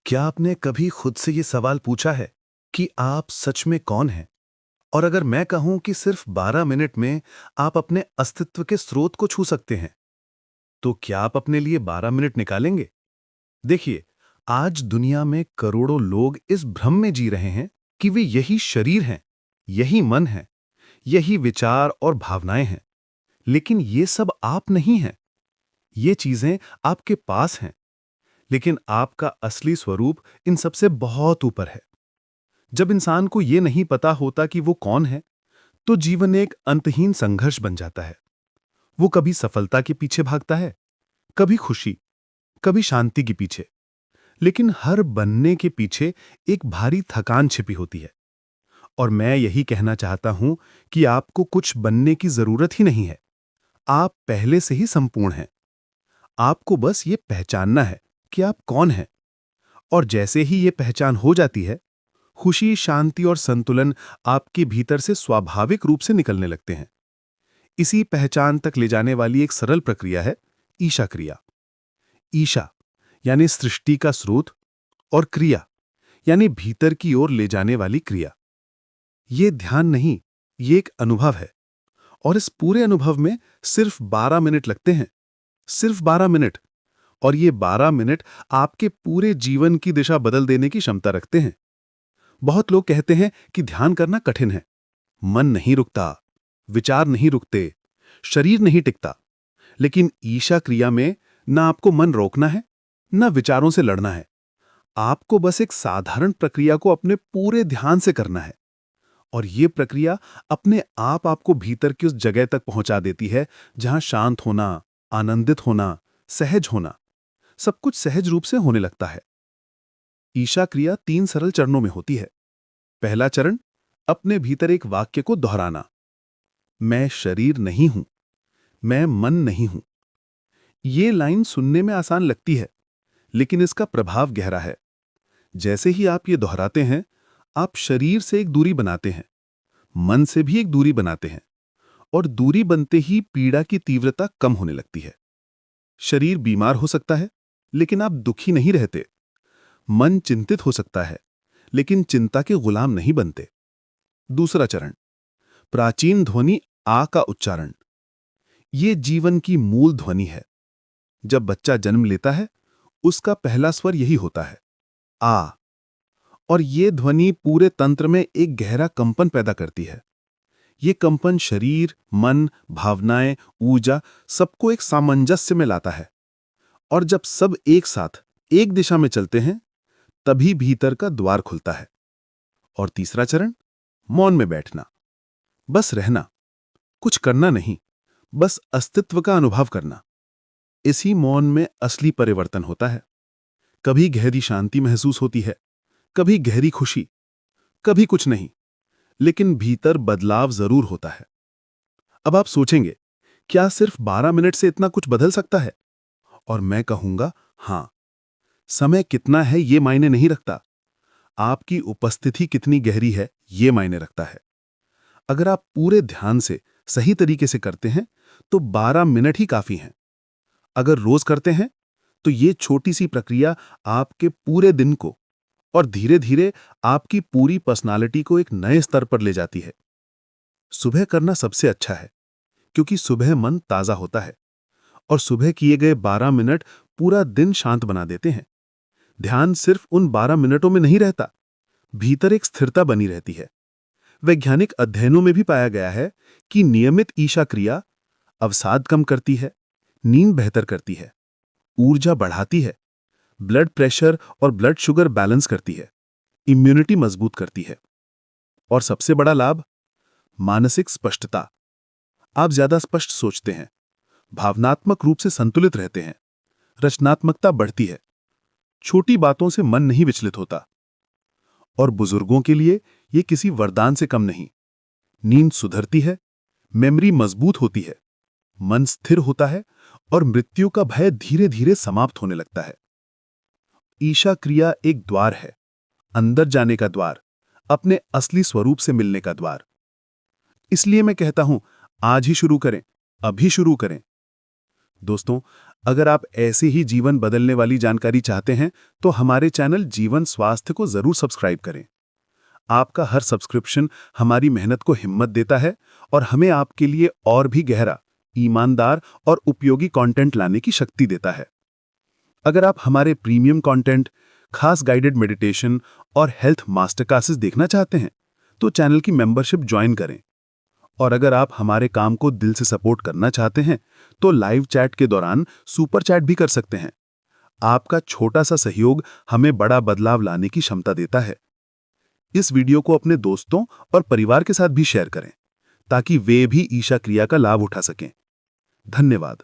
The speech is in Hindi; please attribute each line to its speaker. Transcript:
Speaker 1: क्या आपने कभी खुद से ये सवाल पूछा है कि आप सच में कौन हैं? और अगर मैं कहूं कि सिर्फ 12 मिनट में आप अपने अस्तित्व के स्रोत को छू सकते हैं, तो क्या आप अपने लिए 12 मिनट निकालेंगे? देखिए, आज दुनिया में करोड़ों लोग इस भ्रम में जी रहे हैं कि वे यही शरीर हैं, यही मन है, यही विचार और भावनाएं हैं। लेकिन ये सब आप नहीं हैं। ये चीजें आपके पास हैं, लेकिन आपका असली स्वरूप इन सबसे बहुत ऊपर है। जब इंसान को ये नहीं पता होता कि वो कौन है, तो जीवन एक अंतहीन संघर्ष बन जाता है। वो कभी सफलता के पीछे भागता है, कभी खुशी, कभी शांति के पीछे। लेकिन हर बनने के पीछे एक भारी थकान छिपी होती है। और मैं यही कहना चाहता हूं कि आपको कुछ बनने की जरूरत ही नहीं है। आप पहले से ही संपूर्ण हैं। आपको बस ये पहचानना है कि आप कौन हैं। और जैसे ही ये पहचान हो जाती है, खुशी, शांति और संतुलन आपके भीतर से स्वाभाविक रूप से निकलने लगते हैं। इसी पहचान तक ले जाने वाली एक सरल प्रक्रिया है ईशा क्रिया। ईशा यानी सृष्टि का स्रोत, और क्रिया यानी भीतर की ओर ले जाने वाली क्रिया। ये ध्यान नहीं, ये एक अनुभव है। और इस पूरे अनुभव में सिर्फ 12 मिनट लगते हैं। सिर्फ 12 मिनट। और ये 12 मिनट आपके पूरे जीवन की दिशा बदल देने की क्षमता रखते हैं। बहुत लोग कहते हैं कि ध्यान करना कठिन है। मन नहीं रुकता, विचार नहीं रुकते, शरीर नहीं टिकता। लेकिन ईशा क्रिया में ना आपको मन रोकना है, ना विचारों से लड़ना है। आपको बस एक साधारण प्रक्रिया को अपने पूरे ध्यान से करना है। और ये प्रक्रिया अपने आप आपको भीतर की उस जगह तक पहुंचा देती है जहां शांत होना, आनंदित होना, सहज होना, सब कुछ सहज रूप से होने लगता है। ईशा क्रिया 3 सरल चरणों में होती है। पहला चरण, अपने भीतर एक वाक्य को दोहराना। मैं शरीर नहीं हूं, मैं मन नहीं हूं। ये लाइन सुनने में आसान लगती है, लेकिन इसका प्रभाव गहरा है। जैसे ही आप ये दोहराते हैं, आप शरीर से एक दूरी बनाते हैं, मन से भी एक दूरी बनाते हैं। और दूरी बनते ही पीड़ा की तीव्रता कम होने लगती है। शरीर बीमार हो सकता है, लेकिन आप दुखी नहीं रहते। मन चिंतित हो सकता है, लेकिन चिंता के गुलाम नहीं बनते। दूसरा चरण, प्राचीन ध्वनि आ का उच्चारण। ये जीवन की मूल ध्वनि है। जब बच्चा जन्म लेता है, उसका पहला स्वर यही होता है, आ। और ये ध्वनि पूरे तंत्र में एक गहरा कंपन पैदा करती है। ये कंपन शरीर, मन, भावनाएं, ऊर्जा सबको एक सामंजस्य में लाता है। और जब सब एक साथ एक दिशा में चलते हैं, तभी भीतर का द्वार खुलता है। और तीसरा चरण, मौन में बैठना, बस रहना, कुछ करना नहीं, बस अस्तित्व का अनुभव करना। इसी मौन में असली परिवर्तन होता है। कभी गहरी शांति महसूस होती है, कभी गहरी खुशी, कभी कुछ नहीं, लेकिन भीतर बदलाव जरूर होता है। अब आप सोचेंगे, क्या सिर्फ 12 मिनट से इतना कुछ बदल सकता है? और मैं कहूंगा, हां। समय कितना है ये मायने नहीं रखता। आपकी उपस्थिति कितनी गहरी है ये मायने रखता है। अगर आप पूरे ध्यान से सही तरीके से करते हैं, तो 12 मिनट ही काफी हैं। अगर रोज करते हैं, तो ये छोटी सी प्रक्रिया आपके पूरे दिन को और धीरे धीरे आपकी पूरी पर्सनालिटी को एक नए स्तर पर ले जाती है। सुबह करना सबसे अच्छा है, क्योंकि सुबह मन ताजा होता है। और सुबह किए गए 12 मिनट पूरा दिन शांत बना देते हैं। ध्यान सिर्फ उन 12 मिनटों में नहीं रहता, भीतर एक स्थिरता बनी रहती है। वैज्ञानिक अध्ययनों में भी पाया गया है कि नियमित ईशा क्रिया अवसाद कम करती है, नींद बेहतर करती है, ऊर्जा बढ़ाती है, ब्लड प्रेशर और ब्लड शुगर बैलेंस करती है, इम्यूनिटी मजबूत करती है। और सबसे बड़ा लाभ, मानसिक स्पष्टता। आप ज्यादा स्पष्ट सोचते हैं, भावनात्मक रूप से संतुलित रहते हैं, रचनात्मकता बढ़ती है, छोटी बातों से मन नहीं विचलित होता। और बुजुर्गों के लिए ये किसी वरदान से कम नहीं। नींद सुधरती है, मेमोरी मजबूत होती है, मन स्थिर होता है और मृत्यु का भय धीरे धीरे समाप्त होने लगता है। ईशा क्रिया एक द्वार है, अंदर जाने का द्वार, अपने असली स्वरूप से मिलने का द्वार। इसलिए मैं कहता हूं, आज ही शुरू करें, अभी शुरू करें। दोस्तों, अगर आप ऐसे ही जीवन बदलने वाली जानकारी चाहते हैं तो हमारे चैनल जीवन स्वास्थ्य को जरूर सब्सक्राइब करें। आपका हर सब्सक्रिप्शन हमारी मेहनत को हिम्मत देता है और हमें आपके लिए और भी गहरा, ईमानदार और उपयोगी कंटेंट लाने की शक्ति देता है। अगर आप हमारे प्रीमियम कंटेंट, खास गाइडेड मेडिटेशन और हेल्थ मास्टर क्लासेस देखना चाहते हैं तो चैनल की मेंबरशिप ज्वाइन करें। और अगर आप हमारे काम को दिल से सपोर्ट करना चाहते हैं तो लाइव चैट के दौरान सुपर चैट भी कर सकते हैं। आपका छोटा सा सहयोग हमें बड़ा बदलाव लाने की क्षमता देता है। इस वीडियो को अपने दोस्तों और परिवार के साथ भी शेयर करें ताकि वे भी ईशा क्रिया का लाभ उठा सकें। धन्यवाद।